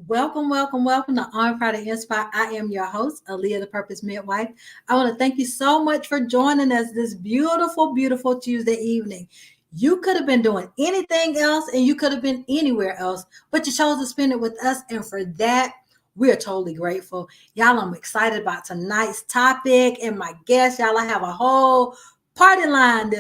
Welcome, welcome, welcome to On Fire to Inspire. I am your host, Aaliyah, the Purpose Midwife. I want to thank you so much for joining us this beautiful, beautiful Tuesday evening. You could have been doing anything else and you could have been anywhere else, but you chose to spend it with us. And for that, we are totally grateful. Y'all, I'm excited about tonight's topic and my guests. Y'all, I have a whole party line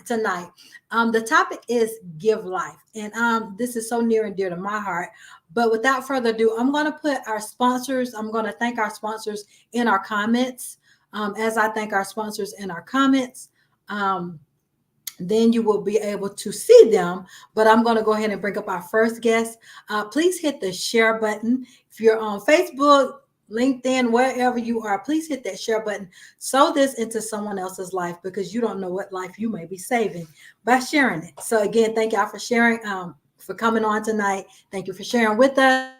tonight. The topic is give life. And this is so near and dear to my heart. But without further ado, I'm going to put our sponsors, I'm going to thank our sponsors in our comments. As I thank our sponsors in our comments, then you will be able to see them. But I'm going to go ahead and bring up our first guest. Please hit the share button. If you're on Facebook, LinkedIn, wherever you are, please hit that share button. Sow this into someone else's life because you don't know what life you may be saving by sharing it. So again, thank y'all for sharing, for coming on tonight. Thank you for sharing with us.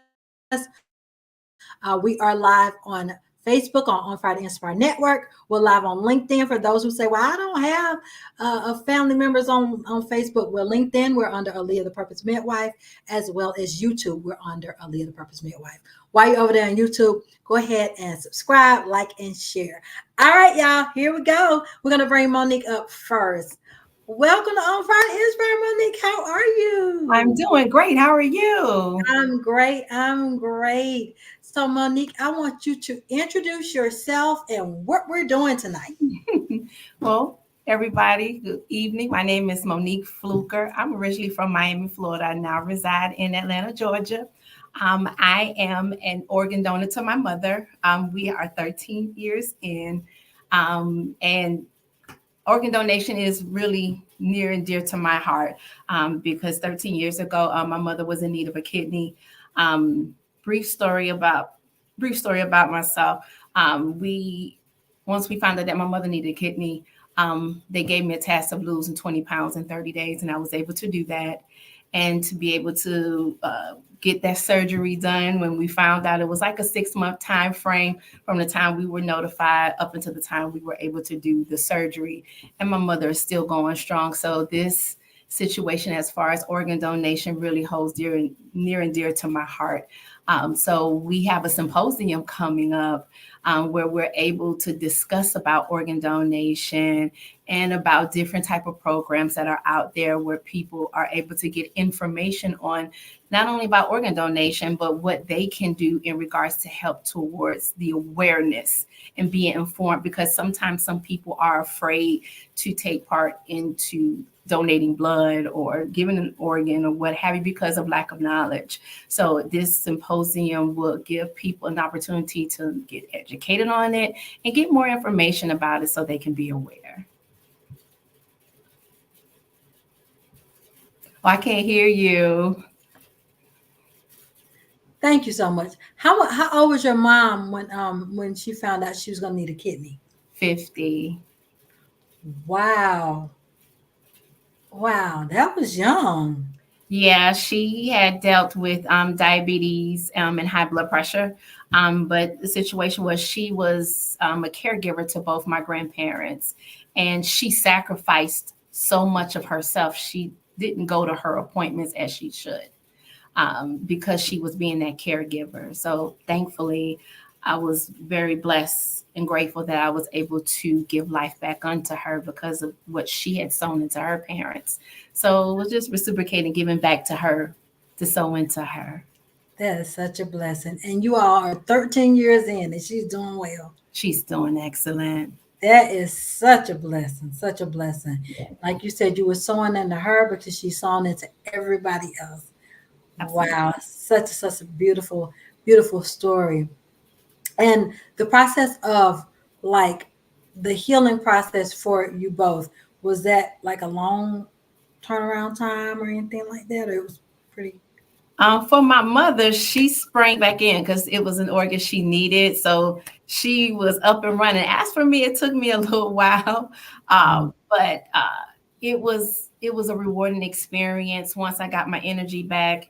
We are live on Facebook on Fire to Inspire Network. We're live on LinkedIn for those who say, well, I don't have family members on Facebook. We're LinkedIn. We're under Aaliyah the Purpose Midwife, as well as YouTube. We're under Aaliyah the Purpose Midwife. While you're over there on YouTube, go ahead and subscribe, like, and share. All right, y'all, here we go. We're going to bring Monique up first. Welcome to On Fire to Inspire, Monique. How are you? I'm doing great. How are you? I'm great. I'm great. So, Monique, I want you to introduce yourself and what we're doing tonight. Well, everybody, good evening. My name is Monique Fluker. I'm originally from Miami, Florida. I now reside in Atlanta, Georgia. I am an organ donor to my mother. We are 13 years in, and organ donation is really near and dear to my heart because 13 years ago, my mother was in need of a kidney. Brief story about myself. Once we found out that my mother needed a kidney, they gave me a task of losing 20 pounds in 30 days, and I was able to do that. And to be able to get that surgery done when we found out, it was like a 6-month time frame from the time we were notified up until the time we were able to do the surgery. And my mother is still going strong. So this situation as far as organ donation really holds near and dear to my heart. So we have a symposium coming up where we're able to discuss about organ donation and about different type of programs that are out there where people are able to get information on not only about organ donation, but what they can do in regards to help towards the awareness and being informed, because sometimes some people are afraid to take part into donating blood or giving an organ or what have you because of lack of knowledge. So this symposium will give people an opportunity to get educated on it and get more information about it so they can be aware. Oh, I can't hear you. Thank you so much. How old was your mom when she found out she was going to need a kidney? 50. Wow. Wow, that was young. Yeah, she had dealt with diabetes and high blood pressure. But the situation was she was a caregiver to both my grandparents, and she sacrificed so much of herself. She didn't go to her appointments as she should because she was being that caregiver. So thankfully, I was very blessed and grateful that I was able to give life back unto her because of what she had sown into her parents. So it was just reciprocating, giving back to her to sow into her. That is such a blessing. And you all are 13 years in and she's doing well. She's doing excellent. That is such a blessing, such a blessing. Like you said, you were sowing into her because she's sowing into everybody else. Absolutely. Wow, such a beautiful, beautiful story. And the process of like the healing process for you both, was that like a long turnaround time or anything like that? Or it was pretty? For my mother, she sprang back in because it was an organ she needed. So she was up and running. As for me, it took me a little while, but it was a rewarding experience once I got my energy back.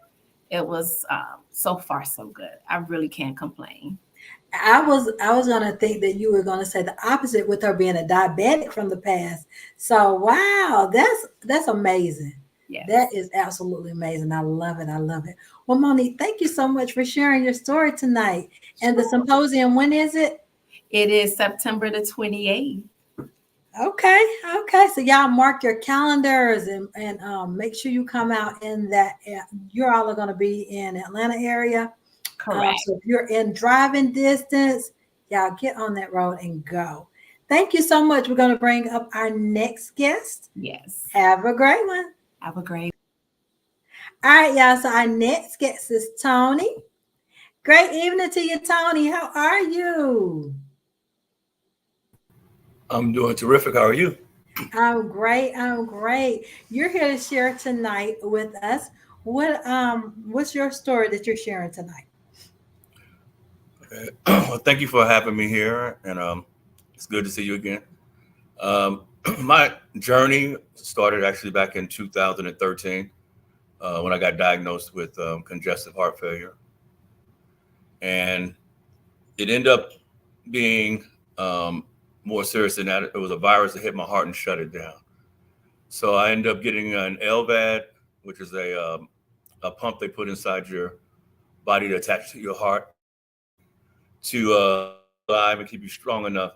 it was so far so good. I really can't complain. I was gonna think that you were gonna say the opposite with her being a diabetic from the past. So wow, that's amazing. That Yes. is absolutely amazing. I love it. I love it. Well, Monique, thank you so much for sharing your story tonight. And the Sure. symposium, when is it? It is September the 28th. Okay, okay. So y'all mark your calendars and make sure you come out in that. You're all going to be in Atlanta area. Correct. So if you're in driving distance, y'all get on that road and go. Thank you so much. We're going to bring up our next guest. Yes. Have a great one. Have a great. All right, y'all. So our next guest is Tony. Great evening to you, Tony. How are you? I'm doing terrific. How are you? I'm great. I'm great. You're here to share tonight with us. What's your story that you're sharing tonight? Okay. Well, thank you for having me here, and it's good to see you again. Um, my journey started actually back in 2013 when I got diagnosed with congestive heart failure, and it ended up being more serious than that. It was a virus that hit my heart and shut it down. So I ended up getting an LVAD, which is a pump they put inside your body to attach to your heart to keep you alive and keep you strong enough.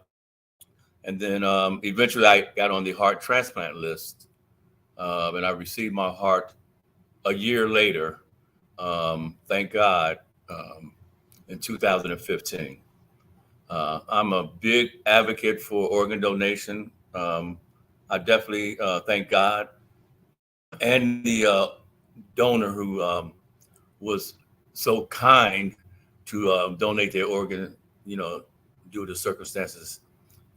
And then eventually I got on the heart transplant list, and I received my heart a year later, thank God, in 2015. I'm a big advocate for organ donation. I definitely thank God and the donor who was so kind to donate their organ, you know, due to circumstances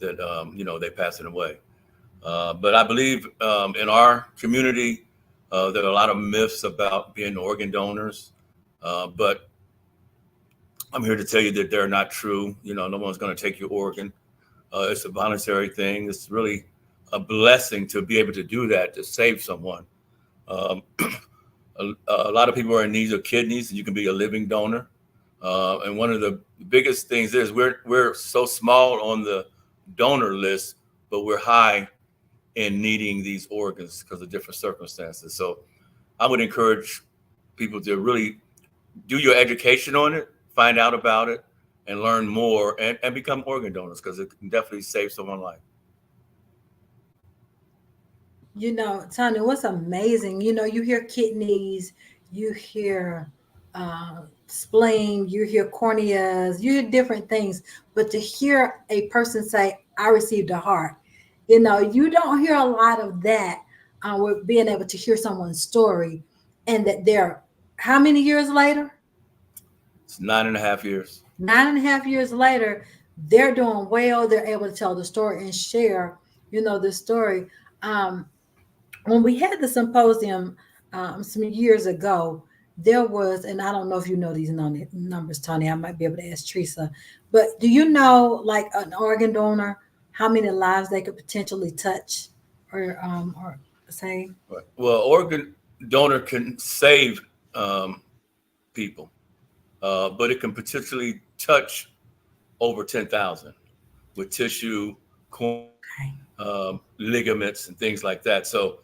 that they passing away. But I believe in our community there are a lot of myths about being organ donors, but I'm here to tell you that they're not true. You know, no one's going to take your organ. It's a voluntary thing. It's really a blessing to be able to do that to save someone. Um, a lot of people are in need of kidneys, and you can be a living donor. And one of the biggest things is we're so small on the donor list, but we're high in needing these organs because of different circumstances. So I would encourage people to really do your education on it, find out about it, and learn more and become organ donors because it can definitely save someone's life. You know, Tony, what's amazing, you hear kidneys, you hear spleen, you hear corneas, you hear different things, but to hear a person say, I received a heart, you don't hear a lot of that with being able to hear someone's story and that they're how many years later? It's 9.5 years. 9.5 years later, they're doing well. They're able to tell the story and share, the story. Um, when we had the symposium some years ago, there was, and I don't know if you know these numbers, Tony. I might be able to ask Teresa, but do you know, like an organ donor, how many lives they could potentially touch or save? Well, organ donor can save people, but it can potentially touch over 10,000 with tissue, Okay. ligaments, and things like that. So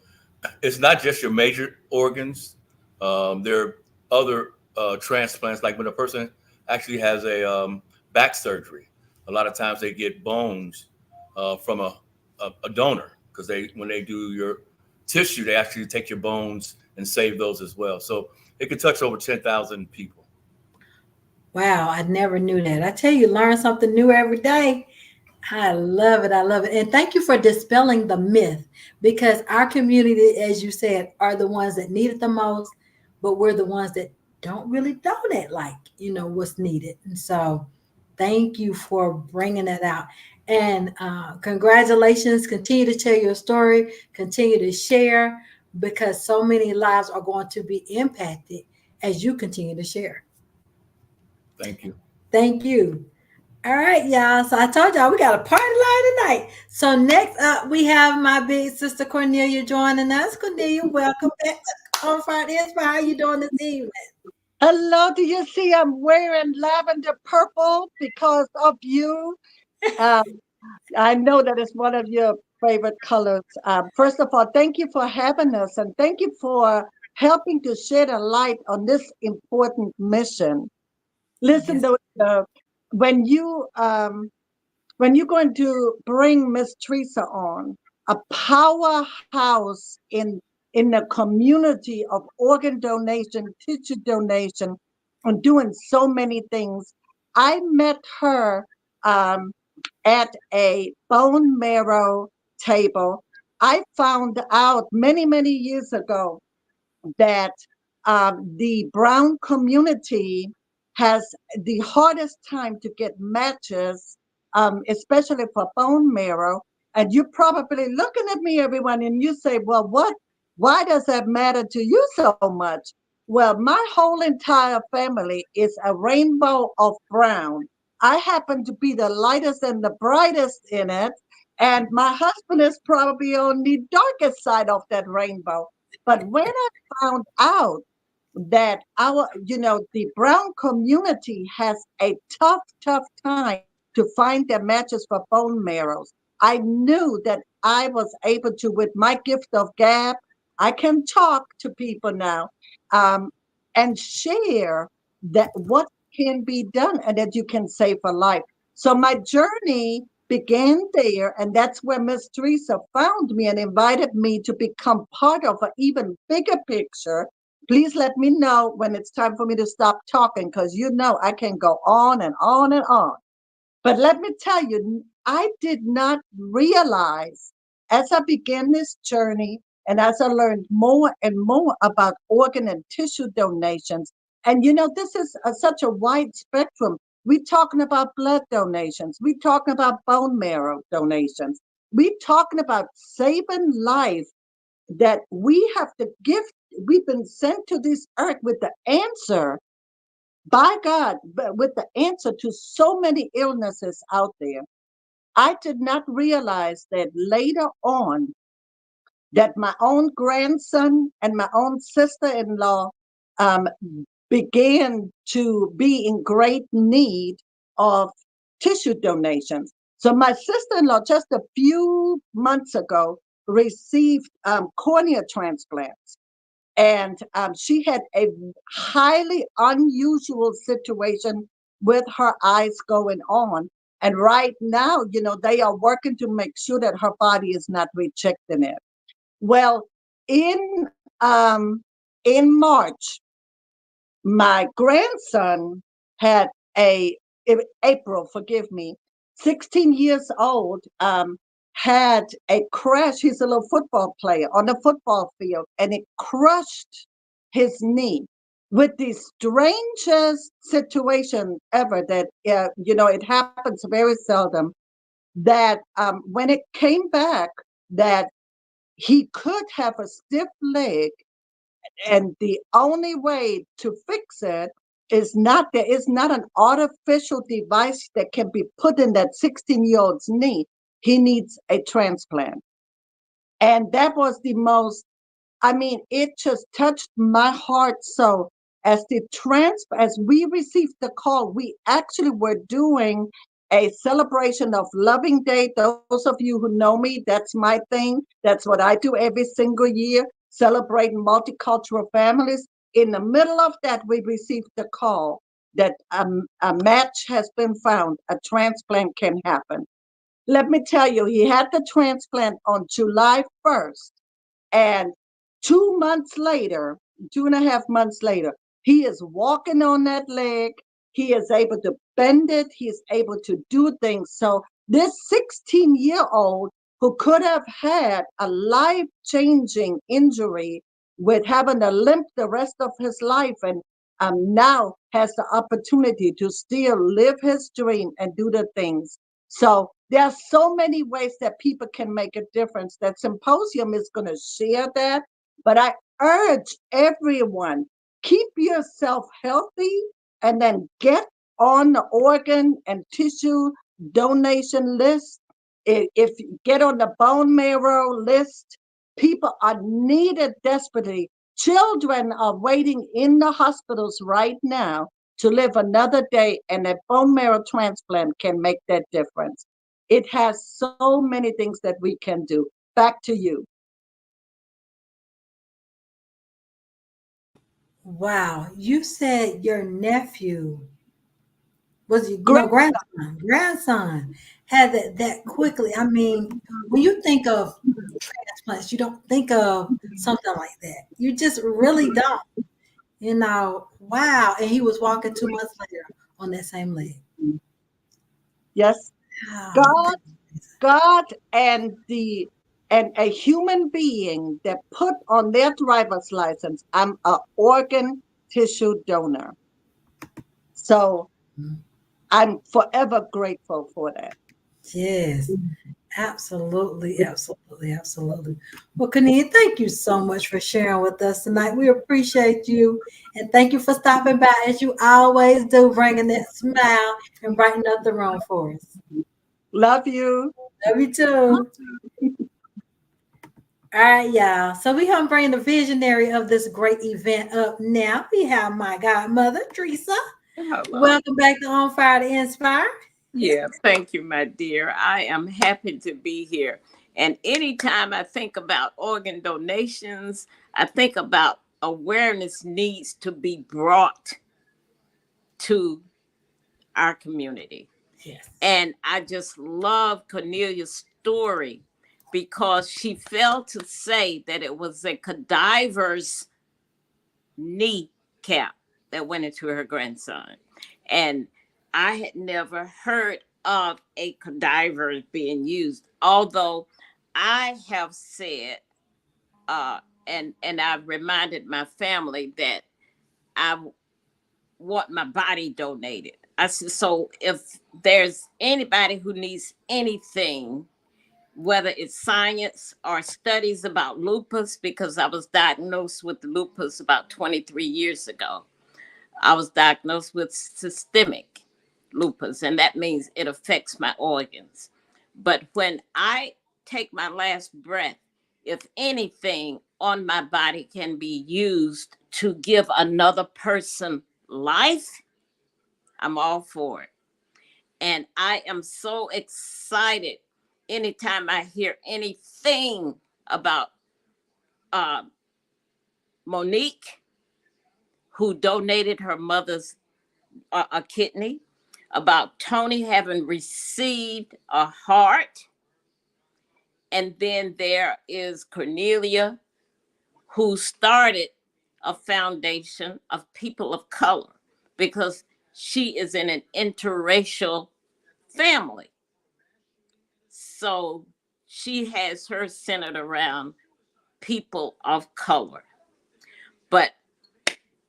it's not just your major organs. There are other transplants, like when a person actually has a back surgery. A lot of times they get bones from a donor because when they do your tissue, they actually take your bones and save those as well. So it could touch over 10,000 people. Wow, I never knew that. I tell you, learn something new every day. I love it. I love it. And thank you for dispelling the myth because our community, as you said, are the ones that need it the most, but we're the ones that don't really donate like, what's needed. And so thank you for bringing that out. And congratulations. Continue to tell your story, continue to share because so many lives are going to be impacted as you continue to share. Thank you. Thank you. All right, y'all. So I told y'all we got a party line tonight. So next up, we have my big sister Cornelia joining us. Cornelia, welcome back to On Front Inspire. How you doing this evening? Hello, do you see I'm wearing lavender purple because of you? Um, I know that it's one of your favorite colors. First of all, thank you for having us and thank you for helping to shed a light on this important mission. Listen, Yes. though, when you um, when you're going to bring Miss Teresa on, a powerhouse in the community of organ donation, tissue donation, and doing so many things. I met her um, at a bone marrow table. I found out many, many years ago that the brown community has the hardest time to get matches, especially for bone marrow. And you're probably looking at me, everyone, and you say, well, what? Why does that matter to you so much? Well, my whole entire family is a rainbow of brown. I happen to be the lightest and the brightest in it. And my husband is probably on the darkest side of that rainbow. But when I found out that the brown community has a tough, tough time to find their matches for bone marrows, I knew that I was able to, with my gift of gab, I can talk to people now, um, and share that what can be done and that you can save a life. So my journey began there, and that's where Miss Teresa found me and invited me to become part of an even bigger picture. Please let me know when it's time for me to stop talking because you know I can go on and on and on. But let me tell you, I did not realize as I began this journey and as I learned more and more about organ and tissue donations. And this is such a wide spectrum. We're talking about blood donations, we're talking about bone marrow donations, we're talking about saving life, that we have to give. We've been sent to this earth with the answer by God, but with the answer to so many illnesses out there. I did not realize that later on that my own grandson and my own sister-in-law um, began to be in great need of tissue donations. So my sister-in-law just a few months ago received cornea transplants, and she had a highly unusual situation with her eyes going on. And right now, they are working to make sure that her body is not rejecting it. Well, in in March, my grandson had April, forgive me, 16 years old, had a crash. He's a little football player on the football field, and it crushed his knee with the strangest situation ever. That it happens very seldom. That when it came back, that he could have a stiff leg, and the only way to fix it is not there is not an artificial device that can be put in that 16-year-old's knee. He needs a transplant. And that was the most, I mean, it just touched my heart. So as we received the call, we actually were doing a celebration of Loving Day. Those of you who know me, that's my thing. That's what I do every single year, celebrating multicultural families. In the middle of that, we received the call that a match has been found, a transplant can happen. Let me tell you, he had the transplant on July 1st. And 2 months later, 2.5 months later, he is walking on that leg. He is able to bend it. He is able to do things. So this 16-year-old who could have had a life-changing injury with having a limp the rest of his life, and now has the opportunity to still live his dream and do the things. So there are so many ways that people can make a difference. That symposium is going to share that. But I urge everyone, keep yourself healthy and then get on the organ and tissue donation list. If you get on the bone marrow list, people are needed desperately Children are waiting in the hospitals right now to live another day, and a bone marrow transplant can make that difference. It has so many things that we can do. Back to you. Wow, you said your nephew was you no Grandson. grandson had that quickly. I mean, when you think of transplants, you don't think of something like that. You just really don't. Wow. And he was walking 2 months later on that same leg. Yes, Wow. God, God, and a human being that put on their driver's license, I'm an organ tissue donor. So I'm forever grateful for that. Yes. Absolutely, absolutely, absolutely. Well, Kania, thank you so much for sharing with us tonight. We appreciate you. And thank you for stopping by as you always do, bringing that smile and brightening up the room for us. Love you. Love you too. All right, y'all. So we gonna bring the visionary of this great event up now. We have my godmother, Tresa. Hello. Welcome back to On Fire to Inspire. Yeah, thank you, my dear. I am happy to be here. And anytime I think about organ donations, I think about awareness needs to be brought to our community. Yes. And I just love Cornelia's story because she failed to say that it was a cadaver's kneecap that went into her grandson. And I had never heard of a cadaver being used, although I have said, and I've reminded my family that I want my body donated. I said, so if there's anybody who needs anything, whether it's science or studies about lupus, because I was diagnosed with lupus about 23 years ago. I was diagnosed with systemic lupus, and that means it affects my organs. But when I take my last breath, if anything on my body can be used to give another person life, I'm all for it. And I am so excited anytime I hear anything about uh, Monique, who donated her mother's a kidney, about Tony having received a heart. And then there is Cornelia, who started a foundation of people of color because she is in an interracial family. So she has her centered around people of color. But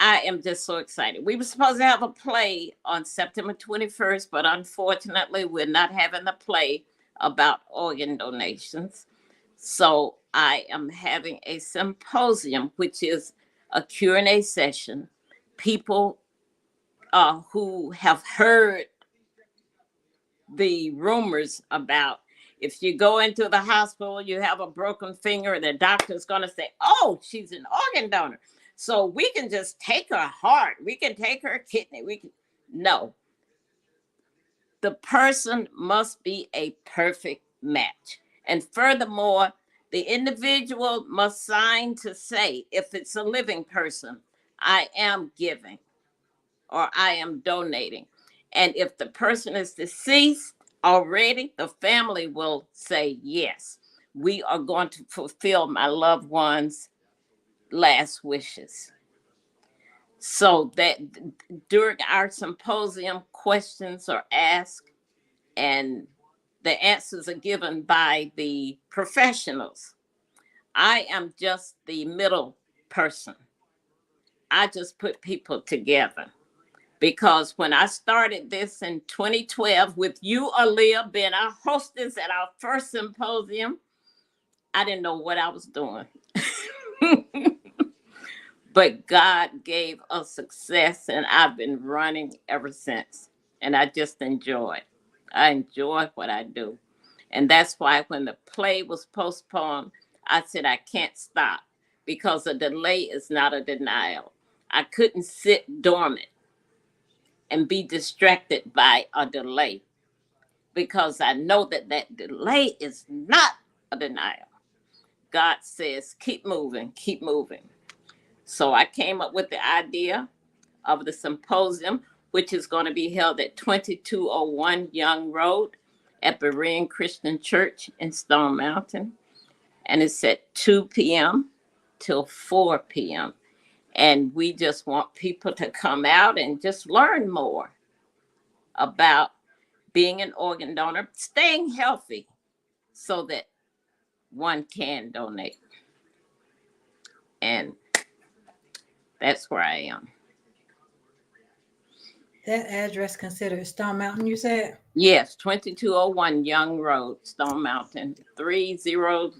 I am just so excited. We were supposed to have a play on September 21st, but unfortunately, we're not having a play about organ donations. So I am having a symposium, which is a Q&A session. People who have heard the rumors about if you go into the hospital, you have a broken finger, and the doctor's going to say, oh, she's an organ donor. So we can just take her heart. We can take her kidney. No. The person must be a perfect match. And furthermore, the individual must sign to say, if it's a living person, I am giving or I am donating. And if the person is deceased already, the family will say, yes, we are going to fulfill my loved one's last wishes. So that during our symposium, questions are asked and the answers are given by the professionals. I am just the middle person. I just put people together. Because when I started this in 2012 with you, Aaliyah, being our hostess at our first symposium, I didn't know what I was doing. But God gave us success, and I've been running ever since. And I just enjoy it. I enjoy what I do. And that's why when the play was postponed, I said, I can't stop because a delay is not a denial. I couldn't sit dormant and be distracted by a delay, because I know that that delay is not a denial. God says, keep moving, keep moving. So I came up with the idea of the symposium, which is going to be held at 2201 Young Road at Berean Christian Church in Stone Mountain. And it's at 2 p.m. till 4 p.m. And we just want people to come out and just learn more about being an organ donor, staying healthy so that one can donate. And that's where I am. That address considered Stone Mountain, you said? Yes, 2201 Young Road, Stone Mountain, 300.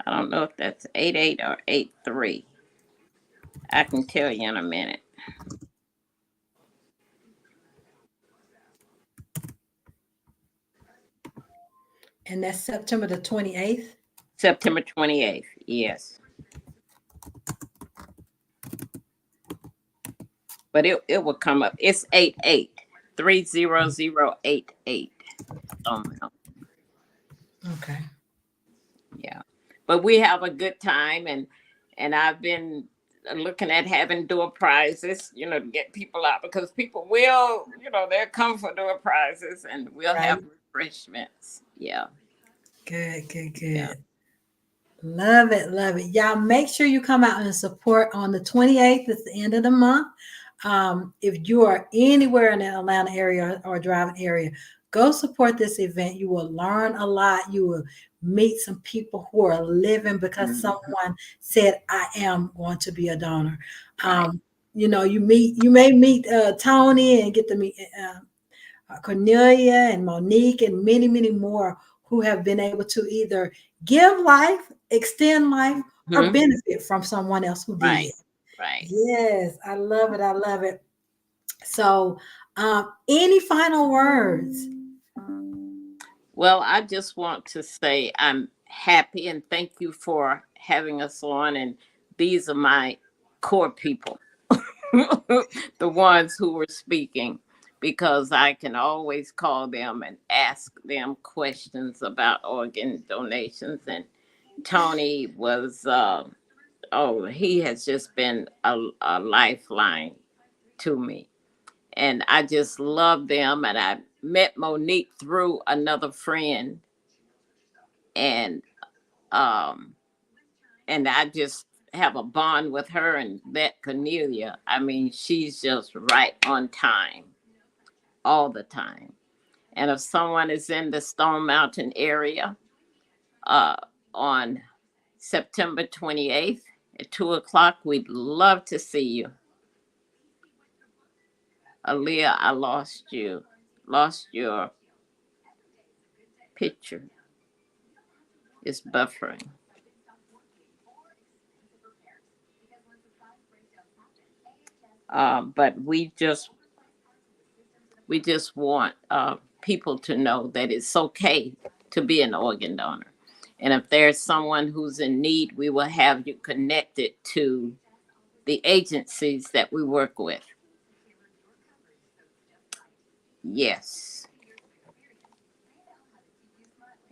I don't know if that's 88 or 83. I can tell you in a minute. And that's September the 28th? September 28th, yes. But it will come up. It's 88 30088. Okay. Yeah. But we have a good time, and I've been looking at having door prizes, to get people out, because people will, they'll come for door prizes, and we'll have refreshments. Yeah. Good. Yeah. Love it. Y'all make sure you come out and support on the 28th. It's the end of the month. If you are anywhere in the Atlanta area or driving area, go support this event. You will learn a lot. You will meet some people who are living because someone said, I am going to be a donor. You may meet Tony and get to meet Cornelia and Monique and many, many more who have been able to either give life, extend life, or benefit from someone else who did. Right. Yes, I love it. So, any final words? Well, I just want to say I'm happy and thank you for having us on. And these are my core people, the ones who were speaking, because I can always call them and ask them questions about organ donations. And Tony was, he has just been a lifeline to me. And I just love them. And I met Monique through another friend. And I just have a bond with her, and that Cornelia. I mean, she's just right on time all the time. And if someone is in the Stone Mountain area on September 28th at 2:00, we'd love to see you. Aaliyah, I lost your picture. It's buffering. But we just want people to know that it's okay to be an organ donor. And if there's someone who's in need, we will have you connected to the agencies that we work with. Yes.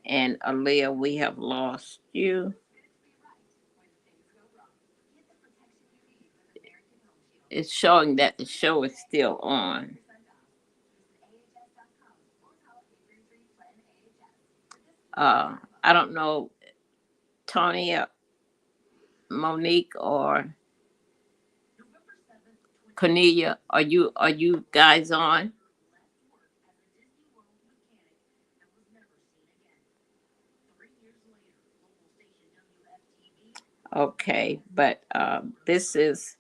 And Aaliyah, we have lost you. It's showing that the show is still on. I don't know, Tony, Monique, or Cornelia, are you guys on? Okay, but this is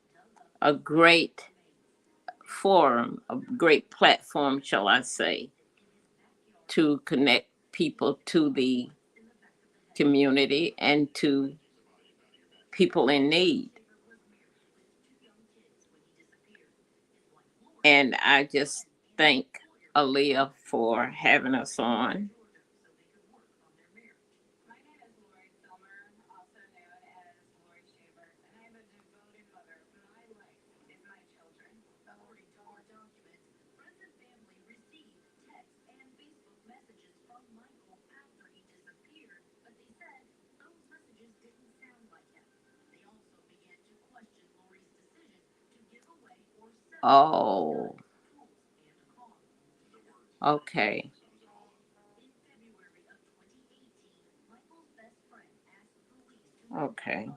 a great forum, a great platform, shall I say, to connect people to the community and to people in need. And I just thank Aaliyah for having us on. Oh, okay. Okay.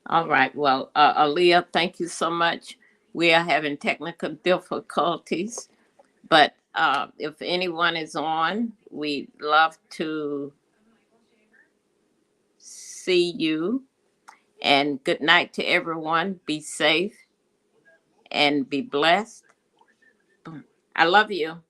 All right. Well, Aaliyah, thank you so much. We are having technical difficulties, but if anyone is on, we'd love to see you. And good night to everyone. Be safe and be blessed. I love you.